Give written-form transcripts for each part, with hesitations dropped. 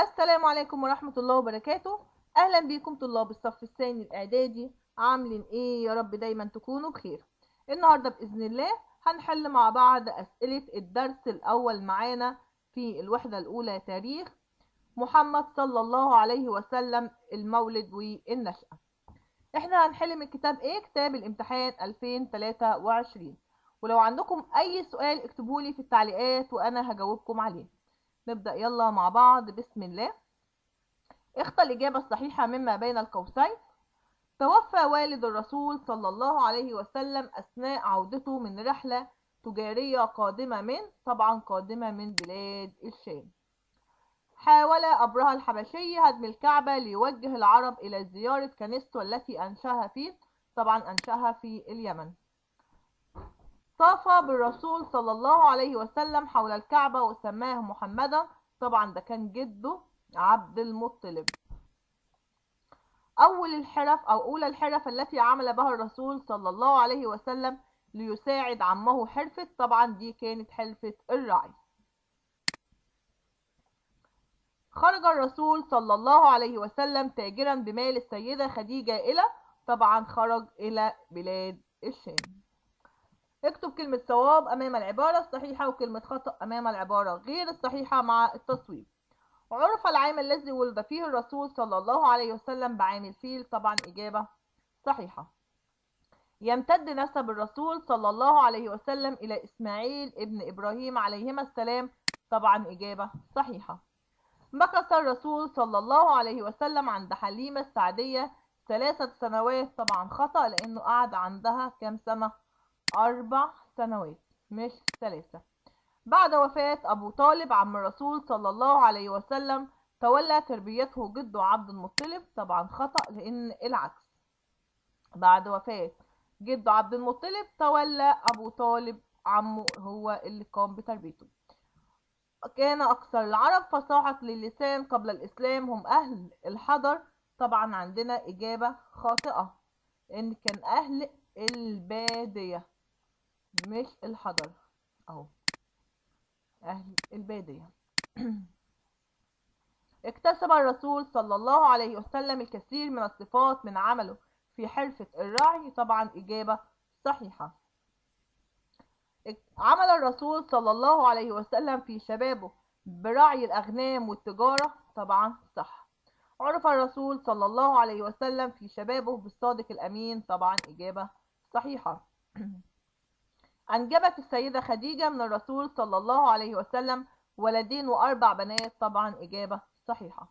السلام عليكم ورحمة الله وبركاته. أهلا بكم طلاب الصف الثاني الإعدادي، عاملين إيه؟ يا رب دايما تكونوا بخير. النهاردة بإذن الله هنحل مع بعض أسئلة الدرس الأول معانا في الوحدة الأولى تاريخ محمد صلى الله عليه وسلم، المولد والنشأة. احنا هنحل من كتاب ايه؟ كتاب الامتحان 2023. ولو عندكم أي سؤال اكتبولي في التعليقات وأنا هجاوبكم عليه. نبدأ يلا مع بعض. بسم الله. اختر الإجابة الصحيحة مما بين القوسين. توفى والد الرسول صلى الله عليه وسلم أثناء عودته من رحلة تجارية قادمة من بلاد الشام. حاول أبرهة الحبشي هدم الكعبة ليوجه العرب إلى زيارة كنيسته التي أنشأها في اليمن. طاف بالرسول صلى الله عليه وسلم حول الكعبة وسماه محمدا، طبعا ده كان جده عبد المطلب. أولى الحرف التي عمل بها الرسول صلى الله عليه وسلم ليساعد عمه حرفة، طبعا دي كانت حرفة الرعي. خرج الرسول صلى الله عليه وسلم تاجرا بمال السيدة خديجة طبعا خرج إلى بلاد الشام. اكتب كلمة صواب أمام العبارة الصحيحة وكلمة خطأ أمام العبارة غير الصحيحة مع التصويب. عرف العام الذي ولد فيه الرسول صلى الله عليه وسلم بعام الفيل، طبعا إجابة صحيحة. يمتد نسب الرسول صلى الله عليه وسلم إلى إسماعيل ابن إبراهيم عليهما السلام، طبعا إجابة صحيحة. مكث الرسول صلى الله عليه وسلم عند حليمة السعدية 3 سنوات، طبعا خطأ لأنه قعد عندها كام سنة؟ 4 سنوات مش 3. بعد وفاة أبو طالب عم الرسول صلى الله عليه وسلم تولى تربيته جده عبد المطلب، طبعا خطأ لأن العكس. بعد وفاة جده عبد المطلب تولى أبو طالب عمه هو اللي قام بتربيته. كان أكثر العرب فصاحة للسان قبل الإسلام هم أهل الحضر، طبعا عندنا إجابة خاطئة لأن كان أهل البادية مش الحضر، أهو أهل البادية. اكتسب الرسول صلى الله عليه وسلم الكثير من الصفات من عمله في حرفة الرعي، طبعا إجابة صحيحة. عمل الرسول صلى الله عليه وسلم في شبابه برعي الأغنام والتجارة، طبعا صح. عرف الرسول صلى الله عليه وسلم في شبابه بالصادق الأمين، طبعا إجابة صحيحة. أنجبت السيدة خديجة من الرسول صلى الله عليه وسلم ولدين و4 بنات، طبعا إجابة صحيحة.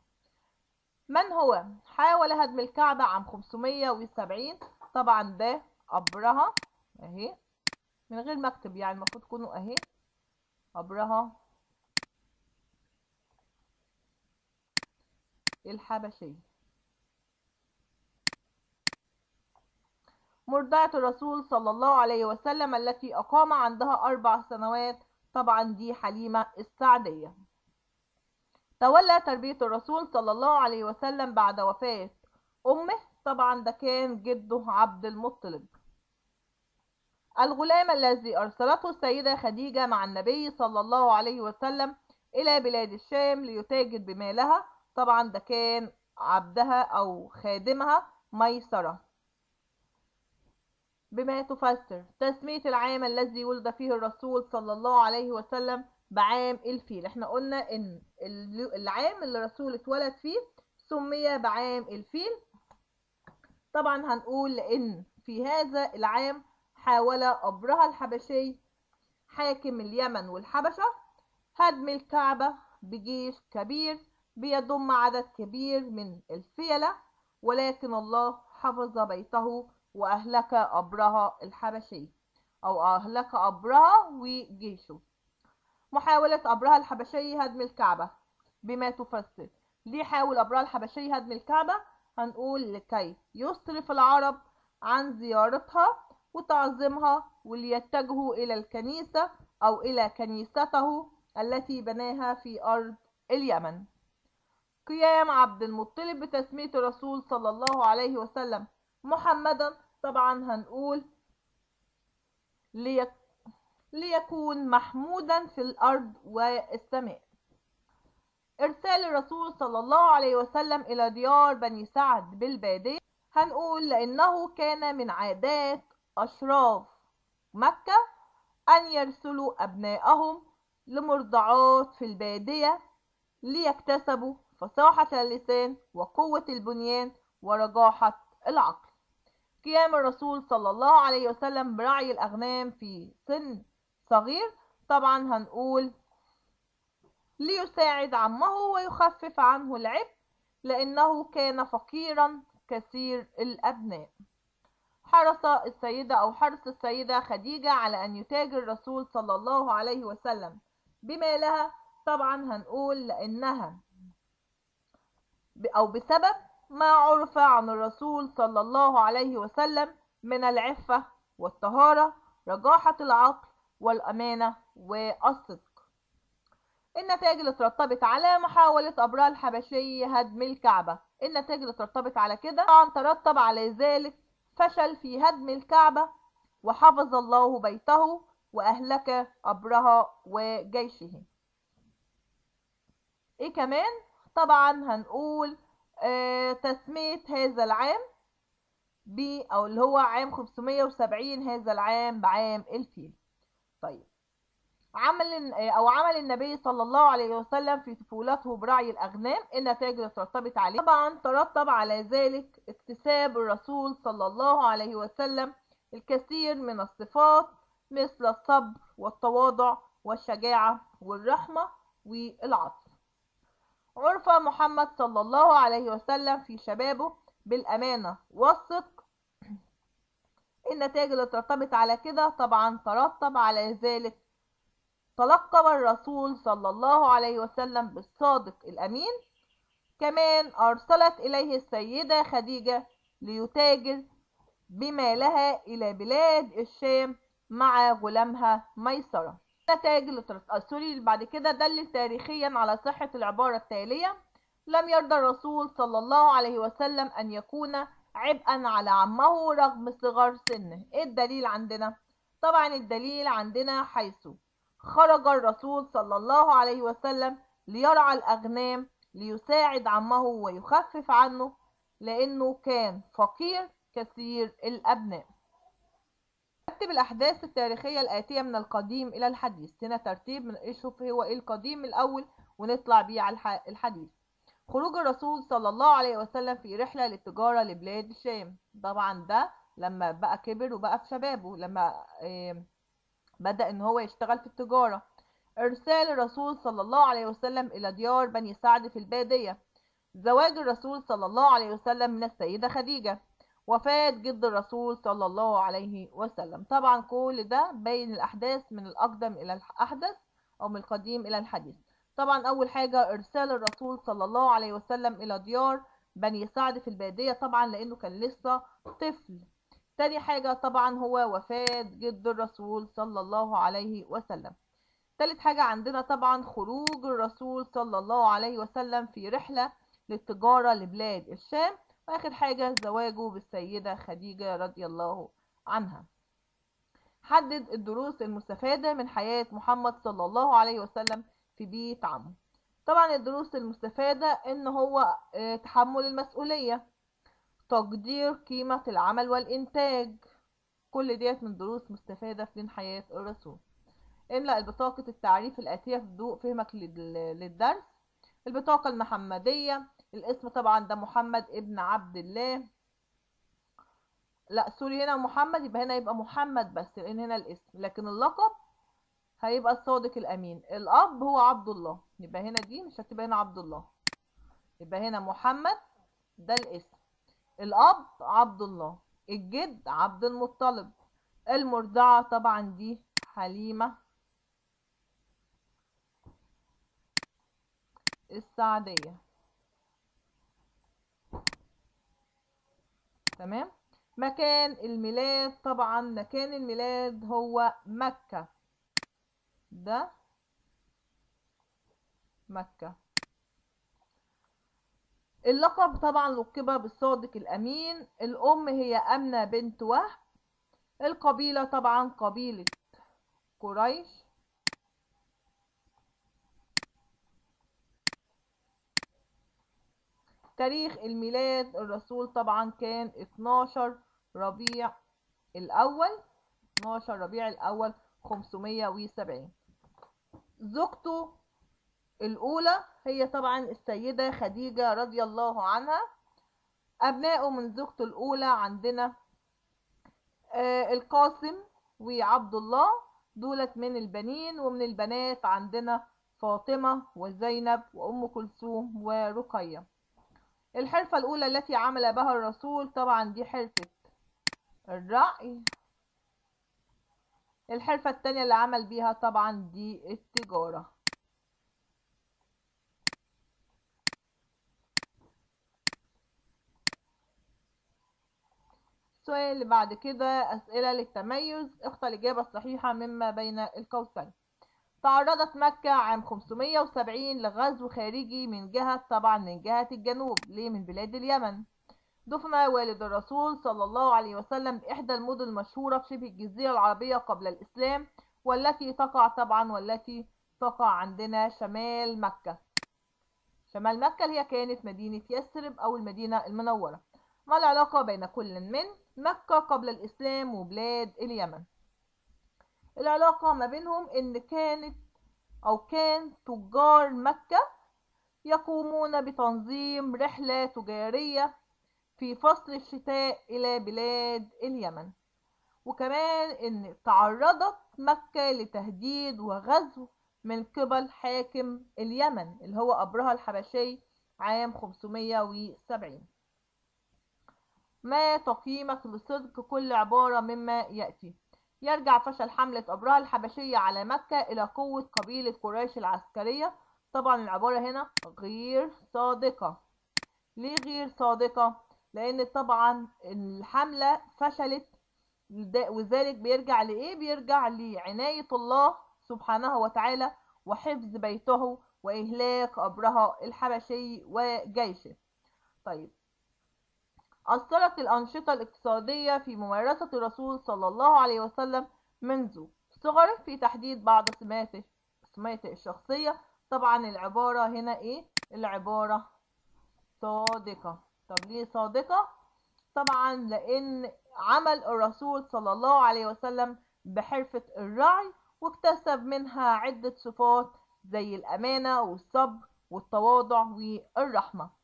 من هو حاول هدم الكعبة عام 570؟ طبعا ده أبرهة، اهي من غير ما اكتب يعني المفروض تكونوا اهي أبرهة الحبشي. مرضعة الرسول صلى الله عليه وسلم التي أقام عندها 4 سنوات، طبعا دي حليمة السعدية. تولى تربية الرسول صلى الله عليه وسلم بعد وفاة أمه، طبعا ده كان جده عبد المطلب. الغلام الذي أرسلته السيدة خديجة مع النبي صلى الله عليه وسلم إلى بلاد الشام ليتاجر بمالها، طبعا ده كان عبدها أو خادمها ميسرة. بما تفسر تسمية العام الذي ولد فيه الرسول صلى الله عليه وسلم بعام الفيل. احنا قلنا ان العام اللي الرسول اتولد فيه سمي بعام الفيل، طبعا هنقول لان في هذا العام حاول أبرهة الحبشي حاكم اليمن والحبشة هدم الكعبة بجيش كبير بيضم عدد كبير من الفيلة، ولكن الله حفظ بيته وأهلك أبرهة الحبشي أو أهلك أبرهة وجيشه. محاولة أبرهة الحبشي هدم الكعبة بما تفسر. ليه حاول أبرهة الحبشي هدم الكعبة؟ هنقول لكي يصرف العرب عن زيارتها وتعظيمها وليتجهوا إلى الكنيسة أو إلى كنيسته التي بناها في أرض اليمن. قيام عبد المطلب بتسمية الرسول صلى الله عليه وسلم محمدا، طبعا هنقول ليكون محمودا في الأرض والسماء. إرسال الرسول صلى الله عليه وسلم إلى ديار بني سعد بالبادية، هنقول لأنه كان من عادات أشراف مكة أن يرسلوا أبنائهم لمرضعات في البادية ليكتسبوا فصاحة اللسان وقوة البنيان ورجاحة العقل. قيام الرسول صلى الله عليه وسلم برعي الأغنام في سن صغير، طبعا هنقول ليساعد عمه ويخفف عنه العبء لأنه كان فقيرا كثير الأبناء. حرص السيدة خديجة على أن يتاجر الرسول صلى الله عليه وسلم بمالها، طبعا هنقول لأنها أو بسبب ما عرف عن الرسول صلى الله عليه وسلم من العفة والطهارة، رجاحة العقل والأمانة والصدق. النتائج اللي ترتبط على محاولة أبرهة الحبشي هدم الكعبة، النتائج اللي ترتبط على كده طبعا ترتب على ذلك فشل في هدم الكعبة وحفظ الله بيته وأهلك أبرهة وجيشه. ايه كمان؟ طبعا هنقول تسمية هذا العام أو اللي هو عام 570 هذا العام بعام الفيل. طيب عمل النبي صلى الله عليه وسلم في طفولته برعي الأغنام، النتائج اللي ترتبط عليه طبعا ترتب على ذلك اكتساب الرسول صلى الله عليه وسلم الكثير من الصفات مثل الصبر والتواضع والشجاعة والرحمة والعطف. عرف محمد صلى الله عليه وسلم في شبابه بالأمانة والصدق، النتائج اللي ترتبط على كده طبعا ترتب على ذلك تلقب الرسول صلى الله عليه وسلم بالصادق الأمين. كمان أرسلت إليه السيدة خديجة ليتاجر بمالها إلى بلاد الشام مع غلامها ميسرة. النتائج اللي بعد كده دلل تاريخيا على صحة العبارة التالية: لم يرضى الرسول صلى الله عليه وسلم أن يكون عبئا على عمه رغم صغر سنه. إيه الدليل عندنا؟ طبعا الدليل عندنا حيث خرج الرسول صلى الله عليه وسلم ليرعى الأغنام ليساعد عمه ويخفف عنه لأنه كان فقير كثير الأبناء. رتب الأحداث التاريخية الآتية من القديم إلى الحديث. هنا ترتيب نشوف هو إيه القديم الأول ونطلع بيه على الحديث. خروج الرسول صلى الله عليه وسلم في رحلة للتجارة لبلاد الشام، طبعا ده لما بقى كبر وبقى في شبابه، لما بدأ ان هو يشتغل في التجارة. ارسال الرسول صلى الله عليه وسلم الى ديار بني سعد في البادية. زواج الرسول صلى الله عليه وسلم من السيدة خديجة. وفاة جد الرسول صلى الله عليه وسلم. طبعا كل ده بين الاحداث من الاقدم الى الاحدث او من القديم الى الحديث. طبعا اول حاجة ارسال الرسول صلى الله عليه وسلم الى ديار بني سعد في البادية، طبعا لانه كان لسه طفل. تاني حاجة طبعا هو وفاة جد الرسول صلى الله عليه وسلم. تالت حاجة عندنا طبعا خروج الرسول صلى الله عليه وسلم في رحلة للتجارة لبلاد الشام. واخر حاجة زواجه بالسيدة خديجة رضي الله عنها. حدد الدروس المستفادة من حياة محمد صلى الله عليه وسلم في بيت عمه. طبعا الدروس المستفادة ان هو تحمل المسؤولية، تقدير قيمة العمل والإنتاج، كل ديت من دروس مستفادة من حياة الرسول. املأ بطاقة التعريف الآتية في ضوء فهمك للدرس. البطاقة المحمدية، الاسم طبعا ده محمد ابن عبد الله، لا سوري هنا محمد، يبقى هنا يبقى محمد بس لأن هنا الاسم، لكن اللقب هيبقى الصادق الأمين. الأب هو عبد الله، يبقى هنا دي مش هتبقى هنا عبد الله، يبقى هنا محمد ده الاسم، الأب عبد الله، الجد عبد المطلب، المرضعة طبعا دي حليمة السعدية. تمام. مكان الميلاد، طبعا مكان الميلاد هو مكة، ده مكة. اللقب طبعا لقب بالصادق الأمين. الأم هي أمنة بنت وهب. القبيلة طبعا قبيلة قريش. تاريخ الميلاد الرسول طبعا كان 12 ربيع الأول 570. زوجته الأولى هي طبعا السيدة خديجة رضي الله عنها. أبنائه من زوجته الأولى عندنا القاسم وعبد الله، دولت من البنين. ومن البنات عندنا فاطمة وزينب وأم كلثوم ورقية. الحرفة الأولى التي عمل بها الرسول طبعا دي حرفة الرعي. الحرفة التانية اللي عمل بيها طبعا دي التجارة. السؤال اللي بعد كده أسئلة للتميز، اختر الإجابة الصحيحة مما بين القوسين. تعرضت مكة عام 570 لغزو خارجي من جهة الجنوب، ليه؟ من بلاد اليمن. دفن والد الرسول صلى الله عليه وسلم بإحدى المدن المشهورة في شبه الجزيرة العربية قبل الإسلام، والتي تقع عندنا شمال مكة. شمال مكة اللي هي كانت مدينة يثرب أو المدينة المنورة. ما العلاقة بين كل من مكة قبل الإسلام وبلاد اليمن؟ العلاقة ما بينهم إن كان تجار مكة يقومون بتنظيم رحلة تجارية في فصل الشتاء إلى بلاد اليمن، وكمان إن تعرضت مكة لتهديد وغزو من قبل حاكم اليمن اللي هو أبرهة الحبشي عام 570. ما تقييمك لصدق كل عبارة مما يأتي؟ يرجع فشل حملة أبرهة الحبشية على مكة إلى قوة قبيلة قريش العسكرية. طبعا العبارة هنا غير صادقة. ليه غير صادقة؟ لأن طبعا الحملة فشلت، وذلك بيرجع لإيه؟ بيرجع لعناية الله سبحانه وتعالى وحفظ بيته وإهلاك أبرهة الحبشي وجيشه. طيب، أثرت الأنشطة الاقتصادية في ممارسة الرسول صلى الله عليه وسلم منذ صغره في تحديد بعض سماته الشخصية. طبعا العبارة هنا إيه؟ العبارة صادقة. طب ليه صادقة؟ طبعا لأن عمل الرسول صلى الله عليه وسلم بحرفة الرعي، واكتسب منها عدة صفات زي الأمانة والصبر والتواضع والرحمة.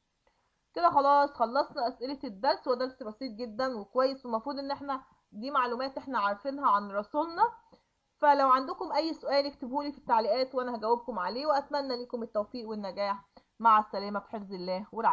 كده خلاص خلصنا أسئلة الدرس، ودرس بسيط جدا وكويس، ومفروض ان احنا دي معلومات احنا عارفينها عن رسولنا. فلو عندكم اي سؤال اكتبهولي في التعليقات وانا هجاوبكم عليه، واتمنى لكم التوفيق والنجاح. مع السلامة، في حفظ الله ورعايته.